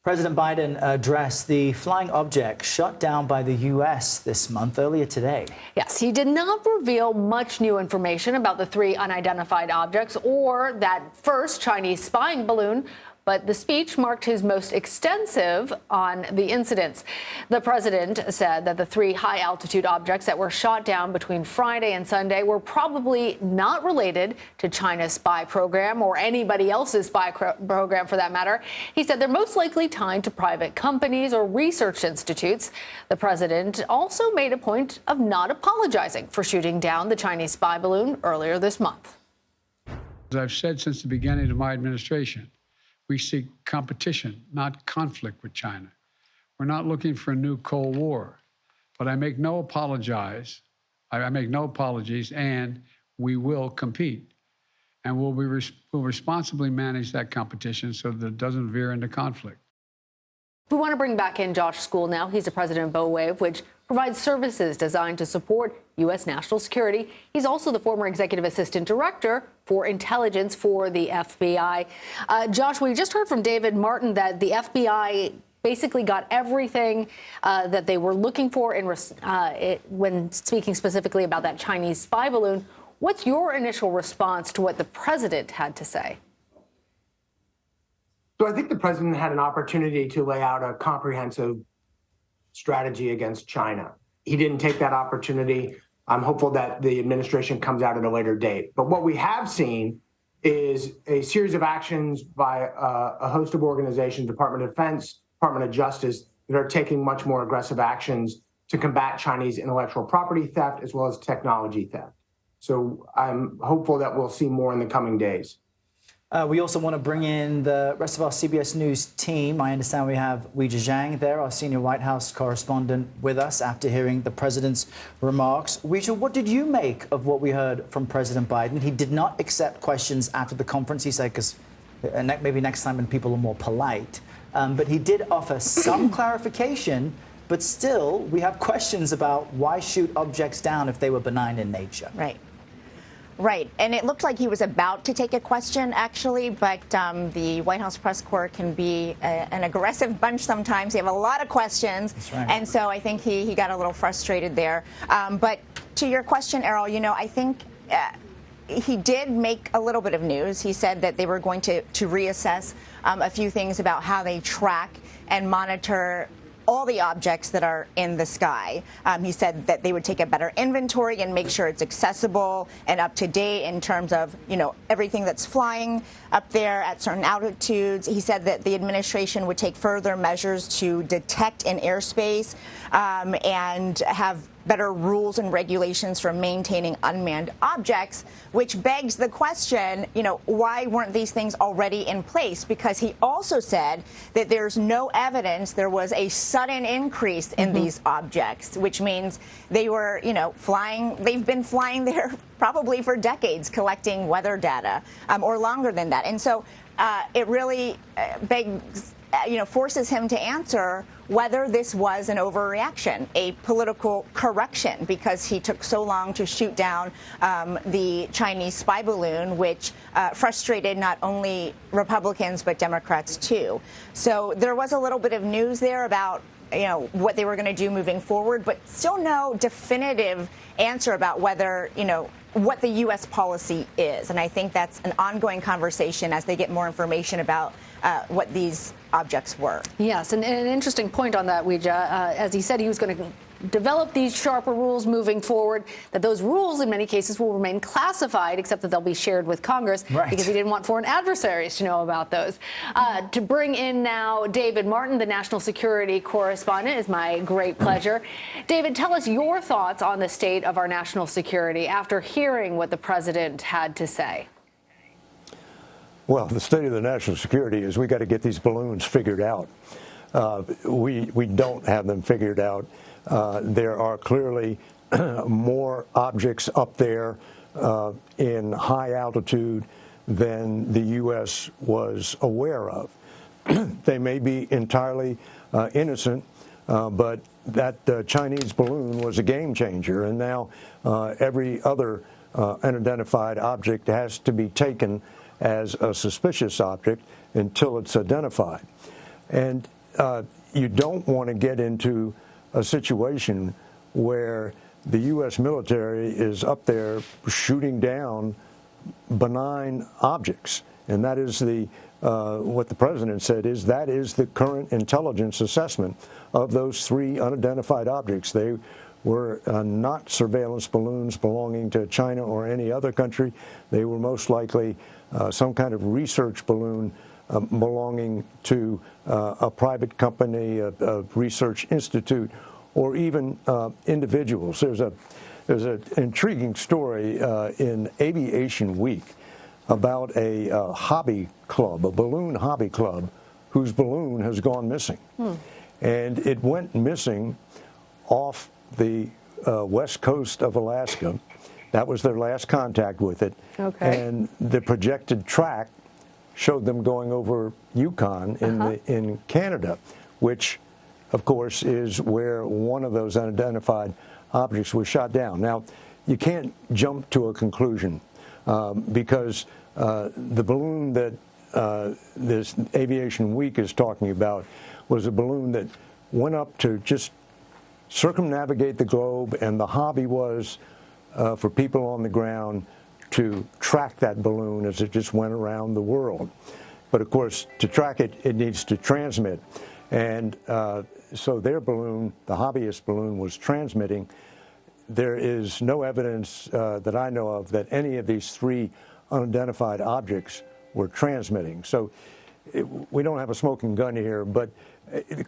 President Biden addressed the flying object shot down by the U.S. this month, earlier today. Yes, he did not reveal much new information about the three unidentified objects or that first Chinese spying balloon, but the speech marked his most extensive on the incidents. The president said that the three high-altitude objects that were shot down between Friday and Sunday were probably not related to China's spy program or anybody else's spy program for that matter. He said they're most likely tied to private companies or research institutes. The president also made a point of not apologizing for shooting down the Chinese spy balloon earlier this month. As I've said since the beginning of my administration, we seek competition, not conflict with China. We're not looking for a new Cold War, but I make no apologies, and we will compete. And we'll responsibly manage that competition so that it doesn't veer into conflict. We want to bring back in Josh Skule now. He's the president of BowWave, which provides services designed to support U.S. national security. He's also the former executive assistant director for intelligence for the FBI. Josh, we just heard from David Martin that the FBI basically got everything that they were looking for when speaking specifically about that Chinese spy balloon. What's your initial response to what the president had to say? So I think the president had an opportunity to lay out a comprehensive strategy against China. He didn't take that opportunity. I'm hopeful that the administration comes out at a later date. But what we have seen is a series of actions by a host of organizations, Department of Defense, Department of Justice, that are taking much more aggressive actions to combat Chinese intellectual property theft as well as technology theft. So I'm hopeful that we'll see more in the coming days. We also want to bring in the rest of our CBS News team. I understand we have Weijia Jiang there, our senior White House correspondent, with us after hearing the president's remarks. Weijia, what did you make of what we heard from President Biden? He did not accept questions after the conference, he said, because maybe next time when people are more polite. But he did offer some clarification, but still we have questions about why shoot objects down if they were benign in nature. Right. Right. And it looked like he was about to take a question, actually, but the White House press corps can be an aggressive bunch sometimes. They have a lot of questions. That's right. And so I think he got a little frustrated there. But to your question, Errol, I think he did make a little bit of news. He said that they were going to reassess a few things about how they track and monitor all the objects that are in the sky. He said that they would take a better inventory and make sure it's accessible and up to date in terms of, everything that's flying up there at certain altitudes. He said that the administration would take further measures to detect in airspace and have better rules and regulations for maintaining unmanned objects, which begs the question, why weren't these things already in place? Because he also said that there's no evidence there was a sudden increase in these objects, which means they were, flying. They've been flying there probably for decades, collecting weather data, or longer than that. And so it really begs, forces him to answer whether this was an overreaction, a political correction, because he took so long to shoot down the Chinese spy balloon, which frustrated not only Republicans but Democrats too. So there was a little bit of news there about what they were going to do moving forward, but still no definitive answer about whether, what the U.S. policy is. And I think that's an ongoing conversation as they get more information about what these objects were. Yes, and an interesting point on that, Weijia. As he said, he was going to develop these sharper rules moving forward, that those rules in many cases will remain classified, except that they'll be shared with Congress, right, because he didn't want foreign adversaries to know about those. To bring in now David Martin, the national security correspondent, is my great pleasure. David, tell us your thoughts on the state of our national security after hearing what the president had to say. Well, the state of the national security is we got to get these balloons figured out. We don't have them figured out. There are clearly more objects up there in high altitude than the U.S. was aware of. They may be entirely innocent, but that Chinese balloon was a game changer, and now every other unidentified object has to be taken as a suspicious object until it's identified. And you don't want to get into a situation where the U.S. military is up there shooting down benign objects. And that is what the president said is that is the current intelligence assessment of those 3 unidentified objects. They were not surveillance balloons belonging to China or any other country. They were most likely some kind of research balloon belonging to a private company, a research institute, or even individuals. There's an intriguing story in Aviation Week about a hobby club, a balloon hobby club, whose balloon has gone missing. And it went missing off the west coast of Alaska. That was their last contact with it. Okay. And the projected track showed them going over Yukon in Canada, which, of course, is where one of those unidentified objects was shot down. Now, you can't jump to a conclusion because the balloon that this Aviation Week is talking about was a balloon that went up to just circumnavigate the globe, and the hobby was for people on the ground to track that balloon as it just went around the world. But of course, to track it, it needs to transmit. And so their balloon, the hobbyist balloon, was transmitting. There is no evidence that I know of that any of these 3 unidentified objects were transmitting. So we don't have a smoking gun here, but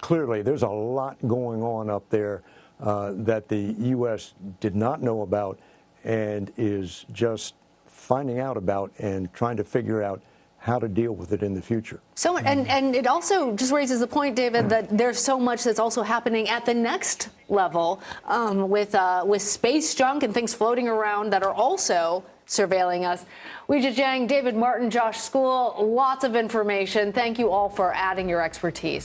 clearly there's a lot going on up there that the U.S. did not know about and is just finding out about and trying to figure out how to deal with it in the future. So, and it also just raises the point, David, that there's so much that's also happening at the next level with space junk and things floating around that are also surveilling us. Weijia Jiang, David Martin, Josh Skule, lots of information. Thank you all for adding your expertise.